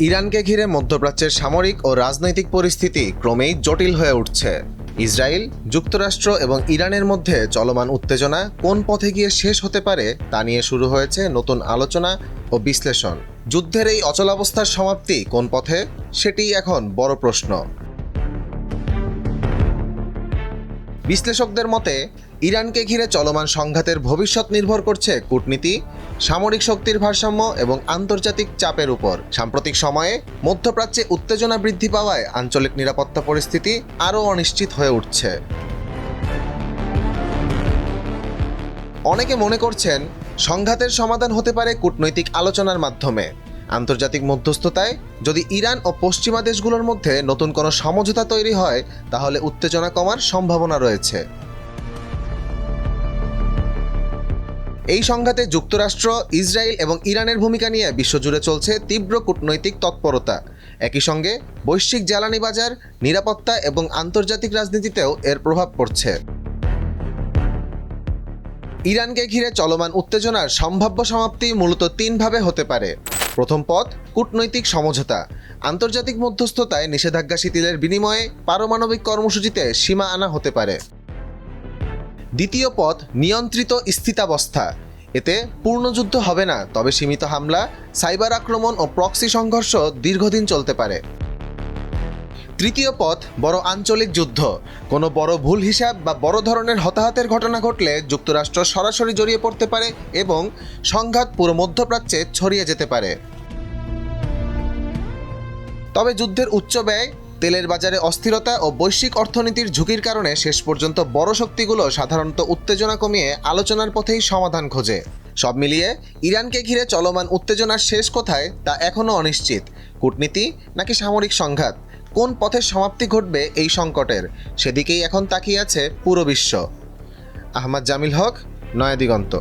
ইরানকে ঘিরে মধ্যপ্রাচ্যের সামরিক ও রাজনৈতিক পরিস্থিতি ক্রমেই জটিল হয়ে উঠছে। ইসরায়েল, যুক্তরাষ্ট্র এবং ইরানের মধ্যে চলমান উত্তেজনা কোন পথে গিয়ে শেষ হতে পারে তা নিয়ে শুরু হয়েছে নতুন আলোচনা ও বিশ্লেষণ। যুদ্ধের এই অচলাবস্থার সমাপ্তি কোন পথে, সেটিই এখন বড় প্রশ্ন। বিশ্লেষকদের মতে ইরানকে ঘিরে চলমান সংঘাতের ভবিষ্যৎ নির্ভর করছে কূটনীতি, সামরিক শক্তির ভারসাম্য এবং আন্তর্জাতিক চাপের উপর। সাম্প্রতিক সময়ে মধ্যপ্রাচ্যে উত্তেজনা বৃদ্ধি পাওয়ায় আঞ্চলিক নিরাপত্তা পরিস্থিতি আরও অনিশ্চিত হয়ে উঠছে। অনেকে মনে করছেন সংঘাতের সমাধান হতে পারে কূটনৈতিক আলোচনার মাধ্যমে। আন্তর্জাতিক মধ্যস্থতায় যদি ইরান ও পশ্চিমা দেশগুলোর মধ্যে নতুন কোনো সমঝোতা তৈরি হয় তাহলে উত্তেজনা কমার সম্ভাবনা রয়েছে। এই সংঘাতে যুক্তরাষ্ট্র, ইসরায়েল এবং ইরানের ভূমিকা নিয়ে বিশ্বজুড়ে চলছে তীব্র কূটনৈতিক তৎপরতা। একই সঙ্গে বৈশ্বিক জ্বালানি বাজার, নিরাপত্তা এবং আন্তর্জাতিক রাজনীতিতেও এর প্রভাব পড়ছে। ইরানকে ঘিরে চলমান উত্তেজনার সম্ভাব্য সমাপ্তি মূলত তিনভাবে হতে পারে। প্রথম পথ, কূটনৈতিক সমঝোতা। আন্তর্জাতিক মধ্যস্থতায় নিষেধাজ্ঞা শিথিলের বিনিময়ে পারমাণবিক কর্মসূচিতে সীমা আনা হতে পারে। দ্বিতীয় পথ, নিয়ন্ত্রিত স্থিতাবস্থা। এতে পূর্ণযুদ্ধ হবে না, তবে সীমিত হামলা, সাইবার আক্রমণ ও প্রক্সি সংঘর্ষ দীর্ঘদিন চলতে পারে। তৃতীয় পথ, বড় আঞ্চলিক যুদ্ধ। কোনো বড় ভুল হিসাব বা বড় ধরনের হতাহতের ঘটনা ঘটলে যুক্তরাষ্ট্র সরাসরি জড়িয়ে পড়তে পারে এবং সংঘাত পুরো মধ্যপ্রাচ্যে ছড়িয়ে যেতে পারে। তবে যুদ্ধের উচ্চ ব্যয়, তেলের বাজারে অস্থিরতা ও বৈশ্বিক অর্থনীতির ঝুঁকির কারণে শেষ পর্যন্ত বড় শক্তিগুলো সাধারণত উত্তেজনা কমিয়ে আলোচনার পথেই সমাধান খোঁজে। সব মিলিয়ে ইরানকে ঘিরে চলমান উত্তেজনার শেষ কোথায় তা এখনও অনিশ্চিত। কূটনীতি নাকি সামরিক সংঘাত, কোন পথে সমাপ্তি ঘটবে এই সংকটের, সেদিকেই এখন তাকিয়ে আছে পুরো বিশ্ব। আহমদ জামিল হক, নয়া দিগন্ত।